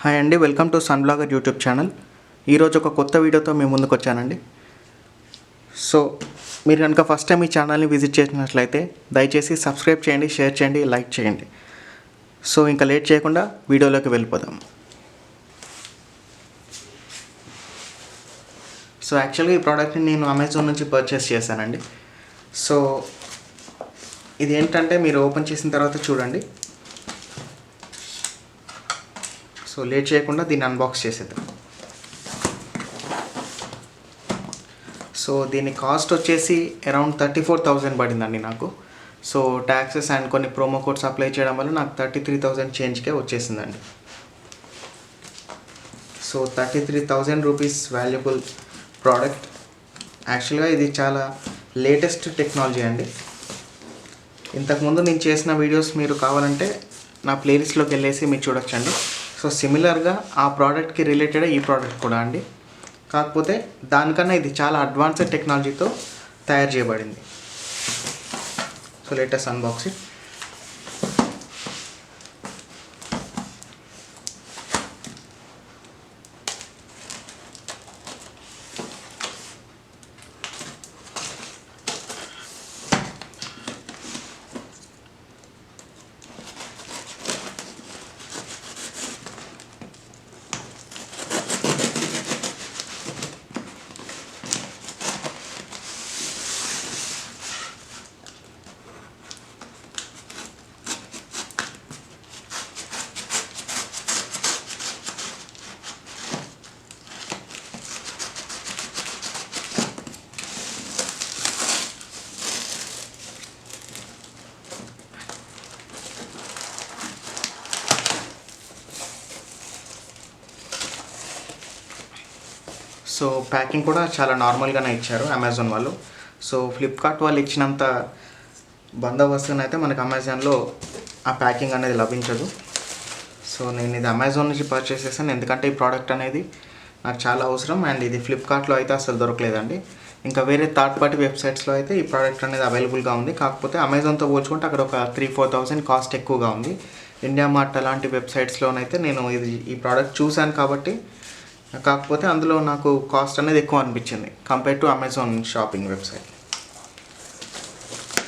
Hi అండి, welcome to Sun Blogger YouTube channel. ఈరోజు ఒక కొత్త వీడియోతో మేము ముందుకు వచ్చానండి. సో మీరు కనుక ఫస్ట్ టైం ఈ ఛానల్ని విజిట్ చేసినట్లయితే దయచేసి సబ్స్క్రైబ్ చేయండి, షేర్ చేయండి, లైక్ చేయండి. సో ఇంకా లేట్ చేయకుండా వీడియోలోకి వెళ్ళిపోదాం. సో యాక్చువల్గా ఈ ప్రోడక్ట్ని నేను అమెజాన్ నుంచి పర్చేస్ చేశానండి. సో ఇది ఏంటంటే మీరు ఓపెన్ చేసిన తర్వాత చూడండి. సో లేట్ చేయకుండా దీన్ని అన్బాక్స్ చేసేద్దాం. సో దీని కాస్ట్ వచ్చేసి అరౌండ్ 34,000 పడిందండి నాకు. సో ట్యాక్సెస్ అండ్ కొన్ని ప్రోమో కోడ్స్ అప్లై చేయడం వల్ల నాకు 33,000 చేంజ్కే వచ్చేసిందండి. So 33,000 rupees valuable product. యాక్చువల్గా ఇది చాలా లేటెస్ట్ టెక్నాలజీ అండి. ఇంతకుముందు నేను చేసిన వీడియోస్ మీరు కావాలంటే నా ప్లేలిస్ట్లోకి వెళ్ళేసి మీరు చూడొచ్చండి. సో సిమిలర్గా ఆ ప్రోడక్ట్కి రిలేటెడ్ ఈ ప్రోడక్ట్ కూడా అండి, కాకపోతే దానికన్నా ఇది చాలా అడ్వాన్స్డ్ టెక్నాలజీతో తయారు చేయబడింది. So latest unboxing. So packing కూడా చాలా నార్మల్గానే ఇచ్చారు అమెజాన్ వాళ్ళు. సో ఫ్లిప్కార్ట్ వాళ్ళు ఇచ్చినంత బందోబస్తుని అయితే మనకు అమెజాన్లో ఆ ప్యాకింగ్ అనేది లభించదు. సో నేను ఇది అమెజాన్ నుంచి పర్చేస్ చేశాను, ఎందుకంటే ఈ ప్రోడక్ట్ అనేది నాకు చాలా అవసరం. అండ్ ఇది ఫ్లిప్కార్ట్లో అయితే అసలు దొరకలేదండి. ఇంకా వేరే థర్డ్ పార్టీ వెబ్సైట్స్లో అయితే ఈ ప్రోడక్ట్ అనేది అవైలబుల్గా ఉంది. కాకపోతే అమెజాన్తో పోల్చుకుంటే అక్కడ ఒక 3-4,000 కాస్ట్ ఎక్కువగా ఉంది. ఇండియా మార్ట్ అలాంటి వెబ్సైట్స్లోనైతే నేను ఈ ప్రోడక్ట్ చూశాను కాబట్టి, కాకపోతే అందులో నాకు కాస్ట్ అనేది ఎక్కువ అనిపించింది compare to Amazon shopping website.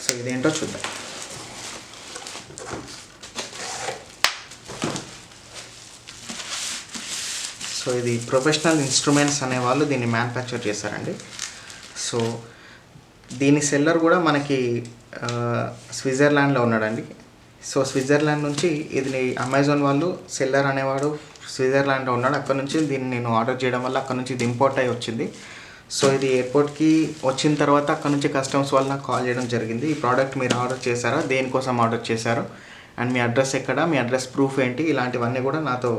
So ఇదేంటో చూద్దాం. సో ఇది ప్రొఫెషనల్ ఇన్స్ట్రుమెంట్స్ అనేవాళ్ళు దీన్ని మ్యానుఫ్యాక్చర్ చేశారండి. సో దీని సెల్లర్ కూడా మనకి స్విట్జర్లాండ్లో ఉన్నాడండి. సో స్విట్జర్లాండ్ నుంచి ఇది అమెజాన్ వాళ్ళు సెల్లర్ అనేవాడు స్విట్జర్లాండ్లో ఉన్నాడు. అక్కడ నుంచి దీన్ని నేను ఆర్డర్ చేయడం వల్ల అక్కడ నుంచి ఇది ఇంపోర్ట్ అయ్యి వచ్చింది. సో ఇది ఎయిర్పోర్ట్కి వచ్చిన తర్వాత అక్కడ నుంచి కస్టమర్స్ వాళ్ళు నాకు కాల్ చేయడం జరిగింది. ఈ ప్రోడక్ట్ మీరు ఆర్డర్ చేశారా, దేనికోసం ఆర్డర్ చేశారు, అండ్ మీ అడ్రస్ ఎక్కడ, మీ అడ్రస్ ప్రూఫ్ ఏంటి, ఇలాంటివన్నీ కూడా నాతో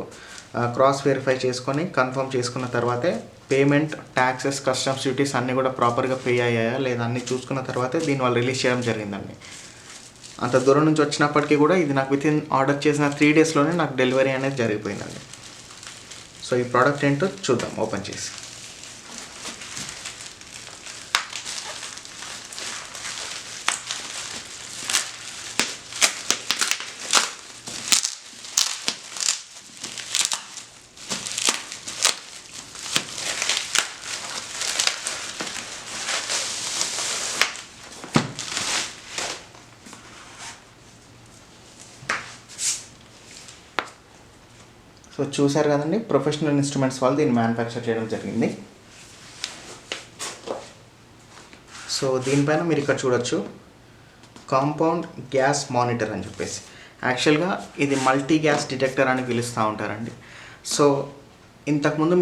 క్రాస్ వెరిఫై చేసుకొని కన్ఫర్మ్ చేసుకున్న తర్వాతే పేమెంట్, ట్యాక్సెస్, కస్టమ్స్ డ్యూటీస్ అన్నీ కూడా ప్రాపర్గా పే అయ్యాయా లేదా అన్నీ చూసుకున్న తర్వాతే దీన్ని వాళ్ళు రిలీజ్ చేయడం జరిగిందండి. అంత దూరం నుంచి వచ్చినప్పటికీ కూడా ఇది నాకు వితిన్ ఆర్డర్ చేసిన 3 డేస్లోనే నాకు డెలివరీ అనేది జరిగిపోయిందండి. సో ఈ ప్రోడక్ట్ ఏంటో చూద్దాం ఓపెన్ చేసి. సో చూసారు కదండి, ప్రొఫెషనల్ ఇన్స్ట్రుమెంట్స్ వాళ్ళు దీన్ని మ్యానుఫ్యాక్చర్ చేయడం జరిగింది. సో దీనిపైన మీరు ఇక్కడ చూడొచ్చు కాంపౌండ్ గ్యాస్ మానిటర్ అని చెప్పేసి. యాక్చువల్గా ఇది మల్టీ గ్యాస్ డిటెక్టర్ అని పిలుస్తూ ఉంటారండి. సో ఇంతకుముందు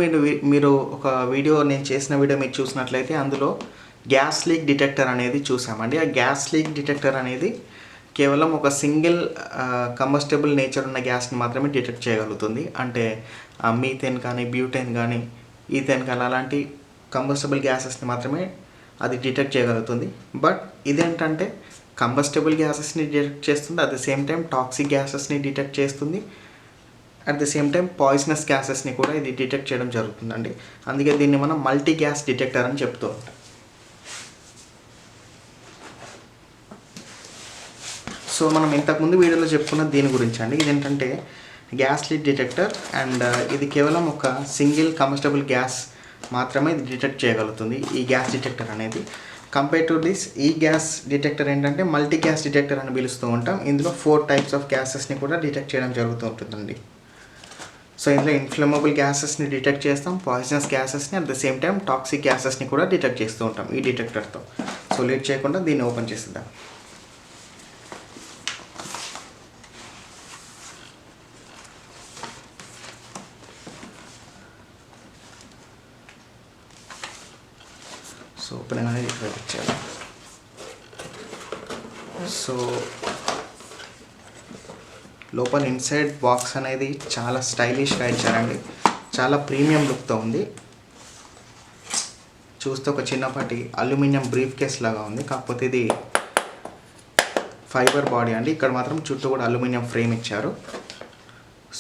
మీరు ఒక వీడియో నేను చేసిన వీడియో మీరు చూసినట్లయితే అందులో గ్యాస్ లీక్ డిటెక్టర్ అనేది చూసామండి. ఆ గ్యాస్ లీక్ డిటెక్టర్ అనేది కేవలం ఒక సింగిల్ కంబస్టబుల్ నేచర్ ఉన్న గ్యాస్ని మాత్రమే డిటెక్ట్ చేయగలుగుతుంది. అంటే మీథేన్ కానీ, బ్యూటేన్ కానీ, ఈథేన్ కానీ అలాంటి కంబస్టబుల్ గ్యాసెస్ని మాత్రమే అది డిటెక్ట్ చేయగలుగుతుంది. బట్ ఇదేంటంటే కంబస్టబుల్ గ్యాసెస్ని డిటెక్ట్ చేస్తుంది, at the same time toxic గ్యాసెస్ని డిటెక్ట్ చేస్తుంది, at the same time poisonous గ్యాసెస్ని కూడా ఇది డిటెక్ట్ చేయడం జరుగుతుందండి. అందుకే దీన్ని మనం మల్టీ గ్యాస్ డిటెక్టర్ అని చెప్తూ ఉంటాం. సో మనం ఇంతకుముందు వీడియోలో చెప్పుకున్న దీని గురించి అండి. ఇదేంటంటే గ్యాస్ లీక్ డిటెక్టర్. అండ్ ఇది కేవలం ఒక సింగిల్ కంబస్టబుల్ గ్యాస్ మాత్రమే ఇది డిటెక్ట్ చేయగలుగుతుంది ఈ గ్యాస్ డిటెక్టర్ అనేది. కంపేర్ టు దిస్ ఈ గ్యాస్ డిటెక్టర్ ఏంటంటే మల్టీ గ్యాస్ డిటెక్టర్ అని పిలుస్తూ ఉంటాం. ఇందులో 4 టైప్స్ ఆఫ్ గ్యాసెస్ని కూడా డిటెక్ట్ చేయడం జరుగుతూ ఉంటుందండి. సో ఇందులో ఇన్ఫ్లమబుల్ గ్యాసెస్ని డిటెక్ట్ చేస్తాం, పాయిజనస్ గ్యాసెస్ని, at the same time toxic గ్యాసెస్ని కూడా డిటెక్ట్ చేస్తూ ఉంటాం ఈ డిటెక్టర్తో. సో లేట్ చేయకుండా దీన్ని ఓపెన్ చేసేద్దాం. సో ఓపెన్ అనేది ఇక్కడ ఇచ్చారు. సో లోపల ఇన్సైడ్ బాక్స్ అనేది చాలా స్టైలిష్గా ఇచ్చారండి, చాలా ప్రీమియం లుక్తో ఉంది. చూస్తే ఒక చిన్నపాటి అల్యూమినియం బ్రీఫ్ కేస్ లాగా ఉంది, కాకపోతే ఇది ఫైబర్ బాడీ అండి. ఇక్కడ మాత్రం చుట్టూ కూడా అల్యూమినియం ఫ్రేమ్ ఇచ్చారు.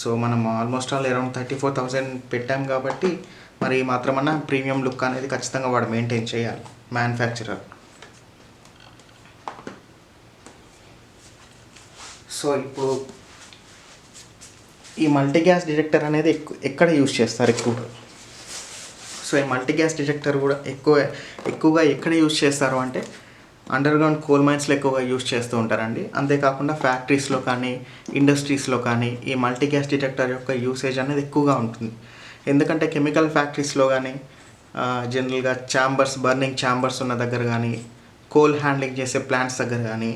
సో మనం ఆల్మోస్ట్ అరౌండ్ 34,000 పెట్టాం కాబట్టి మరి మాత్రమన్నా ప్రీమియం లుక్ అనేది ఖచ్చితంగా వాడు మెయింటైన్ చేయాలి మ్యానుఫ్యాక్చరర్. సో ఇప్పుడు ఈ మల్టీ గ్యాస్ డిటెక్టర్ అనేది ఎక్కడ యూజ్ చేస్తారు ఎక్కువగా? సో ఈ మల్టీ గ్యాస్ డిటెక్టర్ కూడా ఎక్కువగా ఎక్కడ యూజ్ చేస్తారు అంటే అండర్ గ్రౌండ్ కోల్ మైన్స్లో ఎక్కువగా యూజ్ చేస్తూ ఉంటారండి. అంతేకాకుండా ఫ్యాక్టరీస్లో కానీ ఇండస్ట్రీస్లో కానీ ఈ మల్టీ గ్యాస్ డిటెక్టర్ యొక్క యూసేజ్ అనేది ఎక్కువగా ఉంటుంది. ఎందుకంటే కెమికల్ ఫ్యాక్టరీస్లో కానీ జనరల్గా బర్నింగ్ ఛాంబర్స్ ఉన్న దగ్గర కానీ, కోల్ హ్యాండ్లింగ్ చేసే ప్లాంట్స్ దగ్గర కానీ,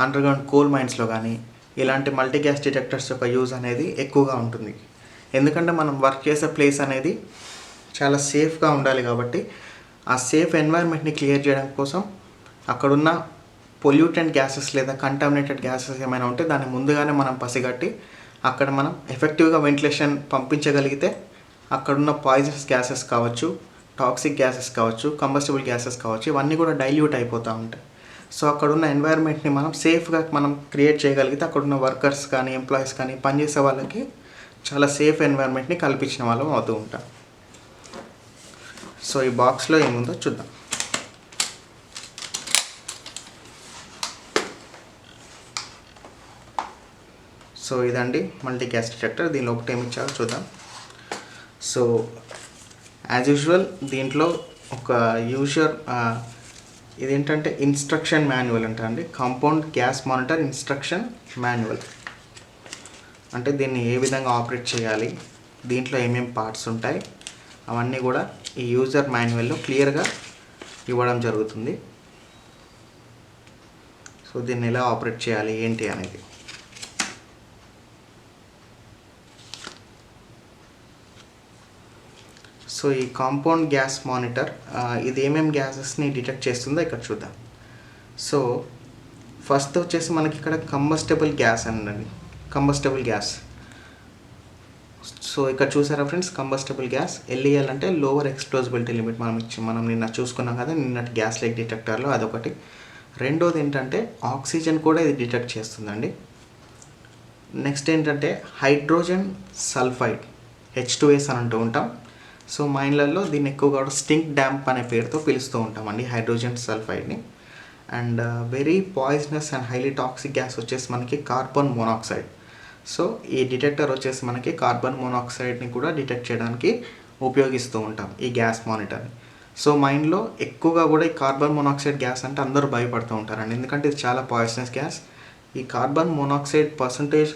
అండర్ గ్రౌండ్ కోల్ మైన్స్లో కానీ ఇలాంటి మల్టీ గ్యాస్ డిటెక్టర్స్ యొక్క యూజ్ అనేది ఎక్కువగా ఉంటుంది. ఎందుకంటే మనం వర్క్ చేసే ప్లేస్ అనేది చాలా సేఫ్గా ఉండాలి కాబట్టి ఆ సేఫ్ ఎన్వైర్న్మెంట్ని క్లియర్ చేయడం కోసం అక్కడున్న పొల్యూటెంట్ గ్యాసెస్ లేదా కంటామినేటెడ్ గ్యాసెస్ ఏమైనా ఉంటే దాన్ని ముందుగానే మనం పసిగట్టి అక్కడ మనం ఎఫెక్టివ్గా వెంటిలేషన్ పంపించగలిగితే అక్కడున్న పాయిజనస్ గ్యాసెస్ కావచ్చు, టాక్సిక్ గ్యాసెస్ కావచ్చు, కంబస్టబుల్ గ్యాసెస్ కావచ్చు, ఇవన్నీ కూడా డైల్యూట్ అయిపోతూ ఉంటాయి. సో అక్కడున్న ఎన్వైర్న్మెంట్ని మనం సేఫ్గా మనం క్రియేట్ చేయగలిగితే అక్కడున్న వర్కర్స్ కానీ ఎంప్లాయీస్ కానీ పనిచేసే వాళ్ళకి చాలా సేఫ్ ఎన్వైర్న్మెంట్ని కల్పించిన వాళ్ళం అవుతూ ఉంటాం. సో ఈ బాక్స్లో ఏముందో చూద్దాం. సో ఇదండి మల్టీ గ్యాస్ డిటెక్టర్. దీనిలో ఒకటి ఏమి ఇచ్చారో చూద్దాం. సో యాజ్ యూజువల్ దీంట్లో ఒక ఇదేంటంటే ఇన్స్ట్రక్షన్ మాన్యువల్ అంట అండి, compound gas monitor instruction manual. అంటే దీన్ని ఏ విధంగా ఆపరేట్ చేయాలి, దీంట్లో ఏమేమి పార్ట్స్ ఉంటాయి అవన్నీ కూడా ఈ యూజర్ మాన్యువల్లో క్లియర్గా ఇవ్వడం జరుగుతుంది. సో దీన్ని ఎలా ఆపరేట్ చేయాలి ఏంటి అనేది. సో ఈ కాంపౌండ్ గ్యాస్ మానిటర్ ఇది ఏమేమి గ్యాసెస్ని డిటెక్ట్ చేస్తుందో ఇక్కడ చూద్దాం. సో ఫస్ట్ వచ్చేసి మనకి ఇక్కడ కంబస్టబుల్ గ్యాస్ అనండి, కంబస్టబుల్ గ్యాస్. సో ఇక్కడ చూసారా ఫ్రెండ్స్, కంబస్టబుల్ గ్యాస్ ఎల్ఈఎల్ అంటే లోవర్ ఎక్స్ప్లోజిబిలిటీ లిమిట్. మనం నిన్న చూసుకున్నాం కదా నిన్నటి గ్యాస్ లైక్ డిటెక్టర్లో, అదొకటి. రెండోది ఏంటంటే ఆక్సిజన్ కూడా ఇది డిటెక్ట్ చేస్తుందండి. నెక్స్ట్ ఏంటంటే హైడ్రోజన్ సల్ఫైడ్ H2S అని అంటూ ఉంటాం. సో మైన్లలో దీన్ని ఎక్కువగా స్టింక్ డ్యాంప్ అనే పేరుతో పిలుస్తూ ఉంటామండి హైడ్రోజన్ సల్ఫైడ్ని. And very poisonous and highly toxic gas వచ్చేసి మనకి కార్బన్ మోనాక్సైడ్. సో ఈ డిటెక్టర్ వచ్చేసి మనకి కార్బన్ మోనాక్సైడ్ని కూడా డిటెక్ట్ చేయడానికి ఉపయోగిస్తూ ఉంటాం ఈ గ్యాస్ మానిటర్ని. సో మైండ్లో ఎక్కువగా కూడా ఈ కార్బన్ మోనాక్సైడ్ గ్యాస్ అంటే అందరూ భయపడుతూ ఉంటారండి, ఎందుకంటే ఇది చాలా పాయిజనస్ గ్యాస్. ఈ కార్బన్ మోనాక్సైడ్ పర్సంటేజ్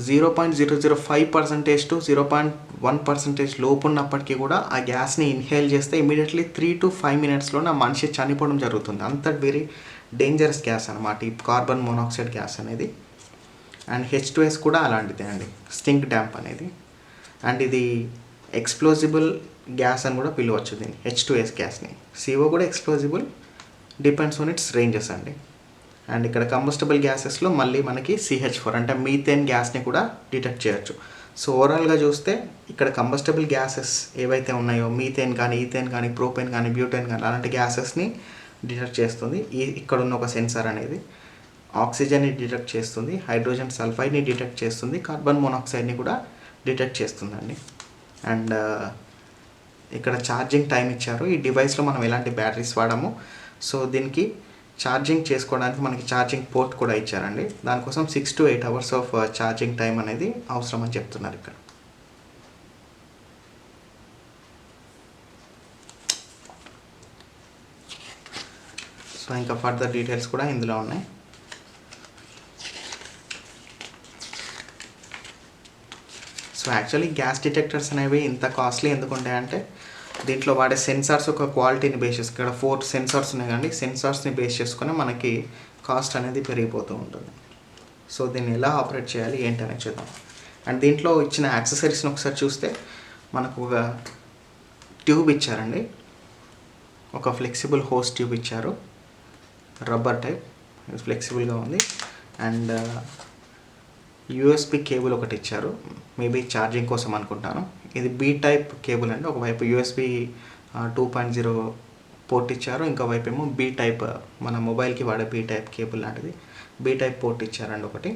0.005% to 0.1% లోపు ఉన్నప్పటికీ కూడా ఆ గ్యాస్ని ఇన్హేల్ చేస్తే ఇమీడియట్లీ 3 to 5 minutesలో నా మనిషి చనిపోవడం జరుగుతుంది. అంత వెరీ డేంజరస్ గ్యాస్ అనమాట ఈ కార్బన్ మోనాక్సైడ్ గ్యాస్ అనేది. అండ్ H2S కూడా అలాంటిదే అండి, స్టింక్ డ్యాంప్ అనేది. అండ్ ఇది ఎక్స్ప్లోజిబుల్ గ్యాస్ అని కూడా పిలవచ్చు దీన్ని, H2S గ్యాస్ని. CO కూడా ఎక్స్ప్లోజిబుల్, డిపెండ్స్ ఆన్ ఇట్స్ రేంజెస్ అండి. అండ్ ఇక్కడ కంబస్టబుల్ గ్యాసెస్లో మళ్ళీ మనకి CH4 అంటే మీథేన్ గ్యాస్ని కూడా డిటెక్ట్ చేయొచ్చు. సో ఓవరాల్గా చూస్తే ఇక్కడ కంబస్టబుల్ గ్యాసెస్ ఏవైతే ఉన్నాయో మీథేన్ కానీ, ఈథేన్ కానీ, ప్రోపేన్ కానీ, బ్యూటేన్ కానీ అలాంటి గ్యాసెస్ని డిటెక్ట్ చేస్తుంది. ఇక్కడ ఉన్న ఒక సెన్సార్ అనేది ఆక్సిజన్ని డిటెక్ట్ చేస్తుంది, హైడ్రోజన్ సల్ఫైడ్ని డిటెక్ట్ చేస్తుంది, కార్బన్ మోనాక్సైడ్ని కూడా డిటెక్ట్ చేస్తుందండి. అండ్ ఇక్కడ ఛార్జింగ్ టైం ఇచ్చారు. ఈ డివైస్లో మనం ఎలాంటి బ్యాటరీస్ వాడాము. సో దీనికి ఛార్జింగ్ చేసుకోవడానికి మనకి ఛార్జింగ్ పోర్ట్ కూడా ఇచ్చారండి. దానికోసం 6 to 8 hours of charging time అనేది అవసరం అని చెప్తున్నారు ఇక్కడ. సో ఇంకా ఫర్దర్ డీటెయిల్స్ కూడా ఇందులో ఉన్నాయి. సో యాక్చువల్లీ గ్యాస్ డిటెక్టర్స్ అనేవి ఇంత కాస్ట్లీ ఎందుకు ఉంటాయంటే దీంట్లో వాడే సెన్సార్స్ ఒక క్వాలిటీని బేస్ చేసి, ఇక్కడ 4 సెన్సార్స్ ఉన్నాయి కానీ సెన్సార్స్ని బేస్ చేసుకొని మనకి కాస్ట్ అనేది పెరిగిపోతూ ఉంటుంది. సో దీన్ని ఎలా ఆపరేట్ చేయాలి ఏంటి అనేది చూద్దాం. అండ్ దీంట్లో ఇచ్చిన యాక్సెసరీస్ని ఒకసారి చూస్తే మనకు ఒక ట్యూబ్ ఇచ్చారండి, ఒక ఫ్లెక్సిబుల్ హోస్ ట్యూబ్ ఇచ్చారు, రబ్బర్ టైప్ ఫ్లెక్సిబుల్గా ఉంది. అండ్ యూఎస్బి కేబుల్ ఒకటి ఇచ్చారు, మేబీ ఛార్జింగ్ కోసం అనుకుంటాను. ఇది బీ టైప్ కేబుల్ అండి. ఒకవైపు యూఎస్బి 2.0 పోర్ట్ ఇచ్చారు, ఇంకో వైపు ఏమో బీ టైప్, మన మొబైల్కి వాడే బీ టైప్ కేబుల్ లాంటిది బీ టైప్ పోర్ట్ ఇచ్చారండి ఒకటి.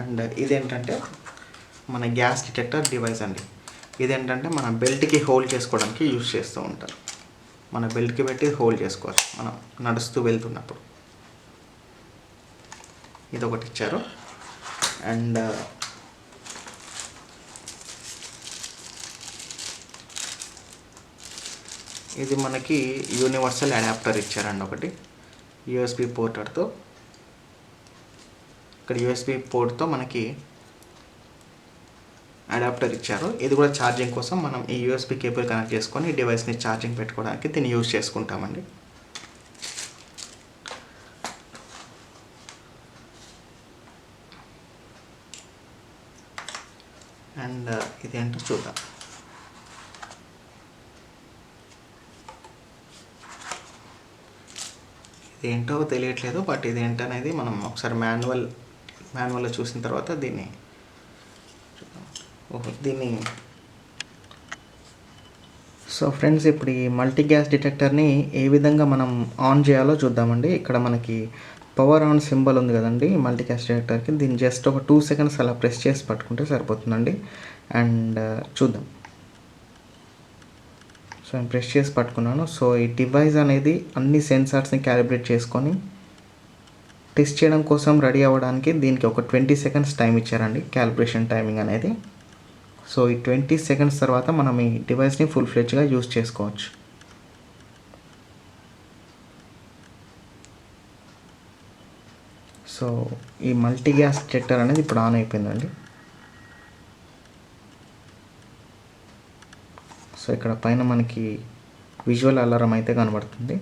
అండ్ ఇదేంటంటే మన గ్యాస్ డిటెక్టర్ డివైస్ అండి. ఇదేంటంటే మన బెల్ట్కి హోల్డ్ చేసుకోవడానికి యూజ్ చేస్తూ ఉంటారు. మన బెల్ట్కి పెట్టి హోల్డ్ చేసుకోవచ్చు మనం నడుస్తూ వెళ్తున్నప్పుడు. ఇది ఒకటి ఇచ్చారు. అండ్ ఇది మనకి యూనివర్సల్ అడాప్టర్ ఇచ్చారండి ఒకటి, యూఎస్బి పోర్ట్తో. ఇక్కడ యూఎస్బి పోర్ట్తో మనకి అడాప్టర్ ఇచ్చారు. ఇది కూడా ఛార్జింగ్ కోసం మనం ఈ యూఎస్బి కేబుల్ కనెక్ట్ చేసుకొని ఈ డివైస్ని ఛార్జింగ్ పెట్టుకోవడానికి దీన్ని యూజ్ చేసుకుంటామండి. అండ్ ఇదేంటో చూద్దాం. ఇదేంటో తెలియట్లేదు, బట్ ఇదేంటనేది మనం ఒకసారి మాన్యువల్లో చూసిన తర్వాత దీన్ని సో ఫ్రెండ్స్, ఇప్పుడు ఈ మల్టీ గ్యాస్ డిటెక్టర్ని ఏ విధంగా మనం ఆన్ చేయాలో చూద్దామండి. ఇక్కడ మనకి పవర్ ఆన్ సింబల్ ఉంది కదండి మల్టీ గ్యాస్ డిటెక్టర్కి, దీన్ని జస్ట్ ఒక 2 seconds అలా ప్రెస్ చేసి పట్టుకుంటే సరిపోతుందండి. అండ్ చూద్దాం. సో నేను ప్రెస్ చేసి పట్టుకున్నాను. సో ఈ డివైస్ అనేది అన్ని సెన్సార్స్ని క్యాలిబ్రేట్ చేసుకొని టెస్ట్ చేయడం కోసం రెడీ అవ్వడానికి దీనికి ఒక 20 seconds టైం ఇచ్చారండి, క్యాలిబ్రేషన్ టైమింగ్ అనేది. సో ఈ 20 seconds తర్వాత మనం ఈ డివైస్ని ఫుల్ ఫ్లెడ్జ్గా యూజ్ చేసుకోవచ్చు. సో ఈ మల్టీ గ్యాస్ డిటెక్టర్ అనేది ఇప్పుడు ఆన్ అయిపోయిందండి. సో ఇక్కడ పైన మనకి విజువల్ అలారం అయితే కనబడుతుంది.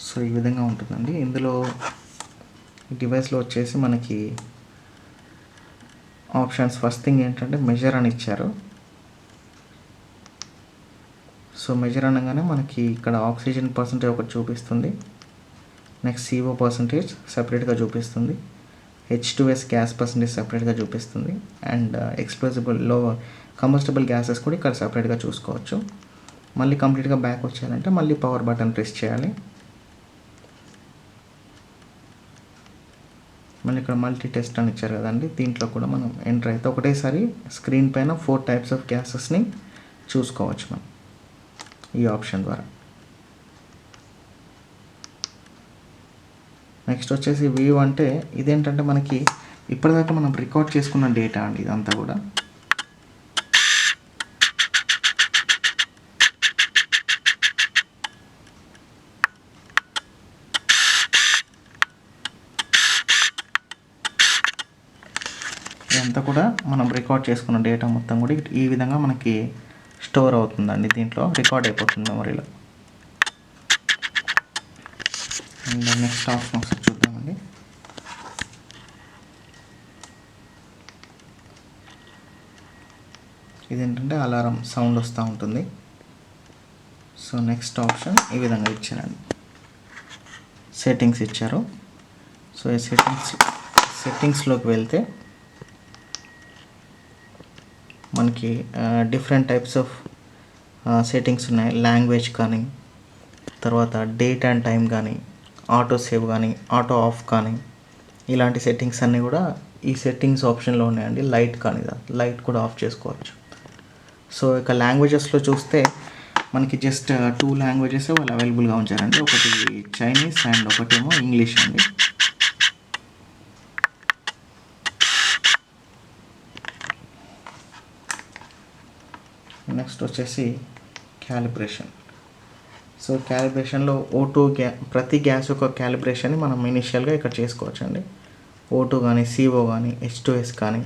సో ఈ విధంగా ఉంటుందండి. ఇందులో ఈ డివైస్లో వచ్చేసి మనకి ఆప్షన్స్, ఫస్ట్ థింగ్ ఏంటంటే మెజర్ అని ఇచ్చారు. సో మెజర్ అనగానే మనకి ఇక్కడ ఆక్సిజన్ పర్సంటేజ్ ఒకటి చూపిస్తుంది, నెక్స్ట్ CO పర్సంటేజ్ సపరేట్గా చూపిస్తుంది, H2S గ్యాస్ పర్సంటేజ్ సపరేట్గా చూపిస్తుంది, అండ్ ఎక్స్ప్లోజిబుల్ కంబస్టబుల్ గ్యాసెస్ కూడా ఇక్కడ సపరేట్గా చూసుకోవచ్చు. మళ్ళీ కంప్లీట్గా బ్యాక్ వచ్చేయాలంటే మళ్ళీ పవర్ బటన్ ప్రెస్ చేయాలి. మళ్ళీ ఇక్కడ మల్టీ టెస్ట్ అని ఇచ్చారు కదండి, దీంట్లో కూడా మనం ఎంటర్ అయితే ఒకటేసారి స్క్రీన్ పైన 4 types ఆఫ్ గ్యాసెస్ని చూసుకోవచ్చు మనం ఈ ఆప్షన్ ద్వారా. నెక్స్ట్ వచ్చేసి వ్యూ అంటే ఇదేంటంటే మనకి ఇప్పటిదాకా మనం రికార్డ్ చేసుకున్న డేటా అండి ఇదంతా కూడా. ఇదంతా కూడా మనం రికార్డ్ చేసుకున్న డేటా మొత్తం కూడా ఈ విధంగా మనకి స్టోర్ అవుతుందండి, దీంట్లో రికార్డ్ అయిపోతుంది మెమరీలో. అండ్ నెక్స్ట్ ఆప్షన్ ఒకసారి చూద్దామండి. ఇదేంటంటే అలారం సౌండ్ వస్తూ ఉంటుంది. సో నెక్స్ట్ ఆప్షన్ ఈ విధంగా ఇచ్చారండి, సెట్టింగ్స్ ఇచ్చారు. సో ఈ సెట్టింగ్స్లోకి వెళ్తే మనకి డిఫరెంట్ టైప్స్ ఆఫ్ సెట్టింగ్స్ ఉన్నాయి. లాంగ్వేజ్ కానీ, తర్వాత డేట్ అండ్ టైం కానీ, ఆటో సేవ్ కానీ, ఆటో ఆఫ్ కానీ, ఇలాంటి సెట్టింగ్స్ అన్నీ కూడా ఈ సెట్టింగ్స్ ఆప్షన్లో ఉన్నాయండి. లైట్ కానీ లైట్ కూడా ఆఫ్ చేసుకోవచ్చు. సో ఇక లాంగ్వేజెస్లో చూస్తే మనకి జస్ట్ 2 లాంగ్వేజెస్ వాళ్ళు అవైలబుల్గా ఉంచారండి. ఒకటి చైనీస్ అండ్ ఒకటేమో ఇంగ్లీష్ అండి. నెక్స్ట్ వచ్చేసి క్యాలిబ్రేషన్. సో క్యాలిబ్రేషన్లో O2 ప్రతి గ్యాస్ యొక్క క్యాలిబ్రేషన్ని మనం ఇనిషియల్గా ఇక్కడ చేసుకోవచ్చండి. O2 కానీ, CO కానీ, H2S కానీ,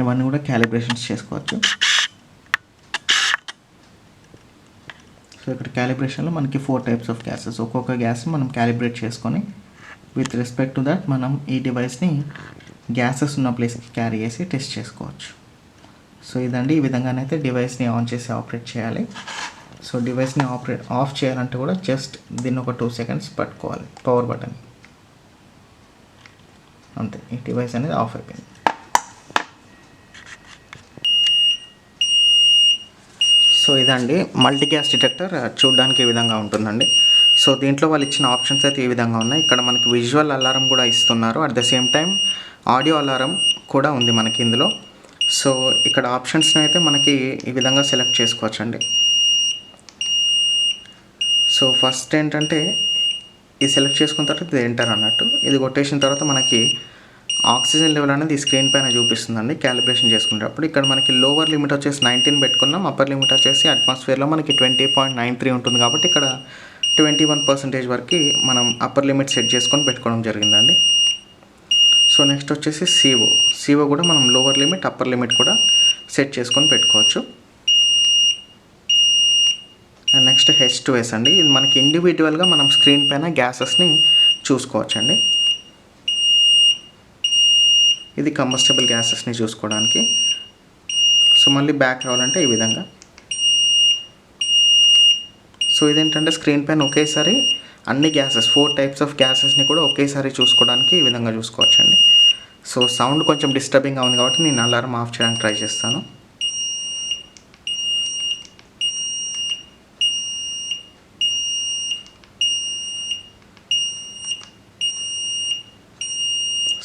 ఇవన్నీ కూడా క్యాలిబ్రేషన్స్ చేసుకోవచ్చు. సో ఇక్కడ క్యాలిబ్రేషన్లో మనకి 4 టైప్స్ ఆఫ్ గ్యాసెస్, ఒక్కొక్క గ్యాస్ని మనం క్యాలిబ్రేట్ చేసుకొని విత్ రెస్పెక్ట్ టు దట్ మనం ఈ డివైస్ని గ్యాసెస్ ఉన్న ప్లేస్కి క్యారీ చేసి టెస్ట్ చేసుకోవచ్చు. సో ఇదండి, ఈ విధంగానైతే డివైస్ని ఆన్ చేసి ఆపరేట్ చేయాలి. సో డివైస్ని ఆఫ్ చేయాలంటే కూడా జస్ట్ దీన్ని ఒక 2 సెకండ్స్ పట్టుకోవాలి పవర్ బటన్, అంతే. ఈ డివైస్ అనేది ఆఫ్ అయిపోయింది. సో ఇదండి మల్టీ గ్యాస్ డిటెక్టర్, చూడడానికి ఈ విధంగా ఉంటుందండి. సో దీంట్లో వాళ్ళు ఇచ్చిన ఆప్షన్స్ అయితే ఈ విధంగా ఉన్నాయి. ఇక్కడ మనకి విజువల్ అలారం కూడా ఇస్తున్నారు. At the same time audio alarm కూడా ఉంది మనకి ఇందులో. సో ఇక్కడ ఆప్షన్స్ని అయితే మనకి ఈ విధంగా సెలెక్ట్ చేసుకోవచ్చండి. సో ఫస్ట్ ఏంటంటే ఇది సెలెక్ట్ చేసుకున్న తర్వాత ఇది ఎంటర్ అన్నట్టు, ఇది కొట్టేసిన తర్వాత మనకి ఆక్సిజన్ లెవెల్ అనేది ఈ స్క్రీన్ పైన చూపిస్తుందండి క్యాలిబ్రేషన్ చేసుకునేటప్పుడు. ఇక్కడ మనకి లోవర్ లిమిట్ వచ్చేసి 19 పెట్టుకున్నాం, అప్పర్ లిమిట్ వచ్చేసి అట్మాస్ఫియర్లో మనకి 20.93 ఉంటుంది కాబట్టి ఇక్కడ 21% వరకు మనం అప్పర్ లిమిట్ సెట్ చేసుకొని పెట్టుకోవడం జరిగిందండి. సో నెక్స్ట్ వచ్చేసి CO కూడా మనం లోవర్ లిమిట్, అప్పర్ లిమిట్ కూడా సెట్ చేసుకొని పెట్టుకోవచ్చు. అండ్ నెక్స్ట్ H2S అండి, ఇది మనకి ఇండివిజువల్గా మనం స్క్రీన్ పైన గ్యాసెస్ని చూసుకోవచ్చండి. ఇది కంబస్టబుల్ గ్యాసెస్ని చూసుకోవడానికి. సో మళ్ళీ బ్యాక్ రావాలంటే ఈ విధంగా. సో ఇదేంటంటే స్క్రీన్ పైన ఒకేసారి అన్ని గ్యాసెస్ 4 టైప్స్ ఆఫ్ గ్యాసెస్ని కూడా ఒకేసారి చూసుకోవడానికి ఈ విధంగా చూసుకోవచ్చండి. సో సౌండ్ కొంచెం డిస్టర్బింగ్గా ఉంది కాబట్టి నేను అలారం ఆఫ్ చేయడానికి ట్రై చేస్తాను.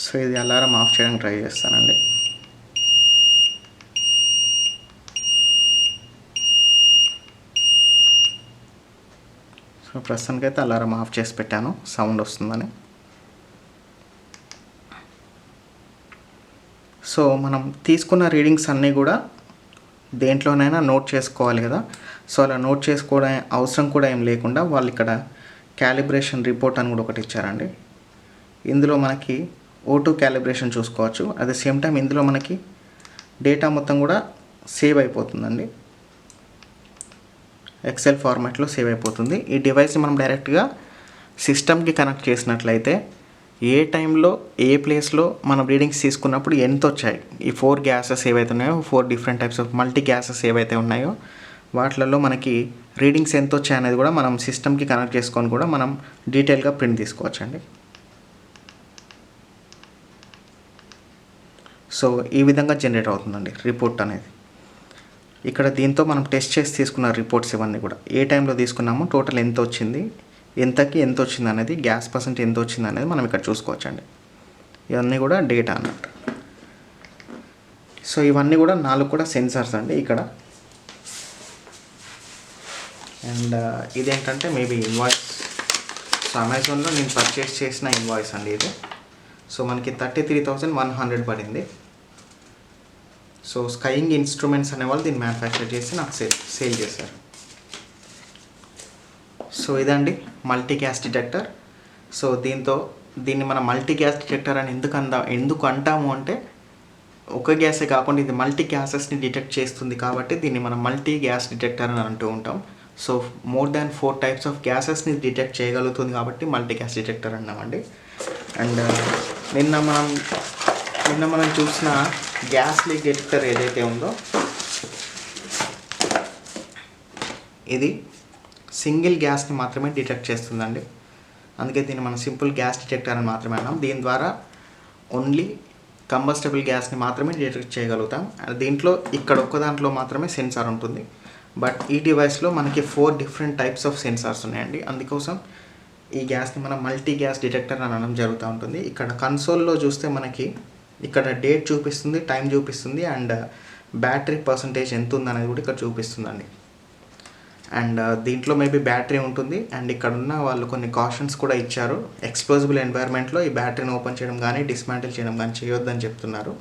సో ఇది అలారం ఆఫ్ చేయడానికి ట్రై చేస్తానండి. సో ప్రస్తుతానికైతే అలారం ఆఫ్ చేసి పెట్టాను, సౌండ్ వస్తుందని. సో మనం తీసుకున్న రీడింగ్స్ అన్నీ కూడా దేంట్లోనైనా నోట్ చేసుకోవాలి కదా. సో అలా నోట్ చేసుకోవడం అవసరం కూడా ఏం లేకుండా వాళ్ళు ఇక్కడ క్యాలిబ్రేషన్ రిపోర్ట్ అని కూడా ఒకటి ఇచ్చారండి. ఇందులో మనకి O2 క్యాలిబ్రేషన్ చూసుకోవచ్చు. అట్ ద సేమ్ టైం ఇందులో మనకి డేటా మొత్తం కూడా సేవ్ అయిపోతుందండి, ఎక్సెల్ ఫార్మాట్లో సేవ్ అయిపోతుంది. ఈ డివైస్ని మనం డైరెక్ట్గా సిస్టమ్కి కనెక్ట్ చేసినట్లయితే ఏ టైంలో ఏ ప్లేస్లో మనం రీడింగ్స్ తీసుకున్నప్పుడు ఎంత వచ్చాయి, ఈ 4 గ్యాసెస్ ఏవైతే ఉన్నాయో 4 different types of multi gases ఏవైతే ఉన్నాయో వాటిలలో మనకి రీడింగ్స్ ఎంత వచ్చాయి అనేది కూడా మనం సిస్టమ్కి కనెక్ట్ చేసుకొని కూడా మనం డీటెయిల్గా ప్రింట్ తీసుకోవచ్చండి. సో ఈ విధంగా జనరేట్ అవుతుందండి రిపోర్ట్ అనేది. ఇక్కడ దీంతో మనం టెస్ట్ చేసి తీసుకున్న రిపోర్ట్స్ ఇవన్నీ కూడా ఏ టైంలో తీసుకున్నామో, టోటల్ ఎంత వచ్చింది, ఎంత వచ్చింది అనేది, గ్యాస్ పర్సెంట్ ఎంత వచ్చింది అనేది మనం ఇక్కడ చూసుకోవచ్చండి. ఇవన్నీ కూడా డేటా అన్నట్టు. సో ఇవన్నీ కూడా 4 కూడా సెన్సార్స్ అండి ఇక్కడ. అండ్ ఇదేంటంటే మేబీ ఇన్వాయిస్. సో అమెజాన్లో నేను పర్చేస్ చేసిన ఇన్వాయిస్ అండి ఇది. సో మనకి 33,100 పడింది. సో స్కైయింగ్ ఇన్స్ట్రుమెంట్స్ అనేవాళ్ళు దీన్ని మ్యానుఫ్యాక్చర్ చేసి నాకు సేల్ చేశారు. సో ఇదండి మల్టీ గ్యాస్ డిటెక్టర్. సో దీన్ని మనం మల్టీ గ్యాస్ డిటెక్టర్ అని ఎందుకు అంటాము అంటే ఒక గ్యాసే కాకుండా ఇది మల్టీ గ్యాసెస్ని డిటెక్ట్ చేస్తుంది కాబట్టి దీన్ని మనం మల్టీ గ్యాస్ డిటెక్టర్ అని అంటూ ఉంటాం. So more than 4 types of గ్యాసెస్ని డిటెక్ట్ చేయగలుగుతుంది కాబట్టి మల్టీ గ్యాస్ డిటెక్టర్ అన్నామండి. అండ్ నిన్న మనం చూసిన గ్యాస్ లీక్ డిటెక్టర్ ఏదైతే ఉందో ఇది సింగిల్ గ్యాస్ని మాత్రమే డిటెక్ట్ చేస్తుందండి. అందుకే దీన్ని మనం సింపుల్ గ్యాస్ డిటెక్టర్ అని మాత్రమే అన్నాం. దీని ద్వారా ఓన్లీ కంబస్టబుల్ గ్యాస్ని మాత్రమే డిటెక్ట్ చేయగలుగుతాం. దీంట్లో ఇక్కడ ఒక్క దాంట్లో మాత్రమే సెన్సార్ ఉంటుంది. బట్ ఈ డివైస్లో మనకి 4 డిఫరెంట్ టైప్స్ ఆఫ్ సెన్సార్స్ ఉన్నాయండి. అందుకోసం ఈ గ్యాస్ని మనం మల్టీ గ్యాస్ డిటెక్టర్ అని అనడం జరుగుతూ ఉంటుంది. ఇక్కడ కన్సోల్లో చూస్తే మనకి ఇక్కడ డేట్ చూపిస్తుంది, టైం చూపిస్తుంది, అండ్ బ్యాటరీ పర్సంటేజ్ ఎంత ఉందనేది కూడా ఇక్కడ చూపిస్తుందండి. అండ్ దీంట్లో మేబీ బ్యాటరీ ఉంటుంది. అండ్ ఇక్కడ ఉన్న వాళ్ళు కొన్ని కాషన్స్ కూడా ఇచ్చారు. ఎక్స్ప్లోజిబుల్ ఎన్వైర్న్మెంట్లో ఈ బ్యాటరీని ఓపెన్ చేయడం కానీ డిస్మాంటిల్ చేయడం కానీ చేయొద్దని చెప్తున్నారు.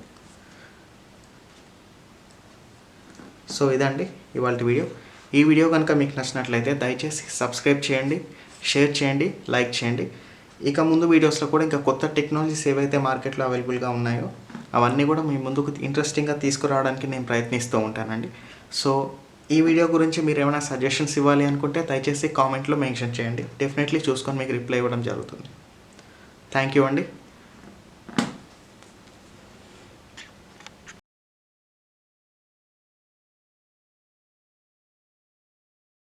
సో ఇదండి ఇవాళ వీడియో. ఈ వీడియో కనుక మీకు నచ్చినట్లయితే దయచేసి సబ్స్క్రైబ్ చేయండి, షేర్ చేయండి, లైక్ చేయండి. ఇక ముందు వీడియోస్లో కూడా ఇంకా కొత్త టెక్నాలజీస్ ఏవైతే మార్కెట్లో అవైలబుల్గా ఉన్నాయో అవన్నీ కూడా మీ ముందుకు ఇంట్రెస్టింగ్గా తీసుకురావడానికి నేను ప్రయత్నిస్తూ ఉంటానండి. సో ఈ వీడియో గురించి మీరు ఏమైనా సజెషన్స్ ఇవ్వాలి అనుకుంటే దయచేసి కామెంట్లో మెన్షన్ చేయండి. డెఫినెట్లీ చూసుకొని మీకు రిప్లై ఇవ్వడం జరుగుతుంది. థ్యాంక్ యూ అండి.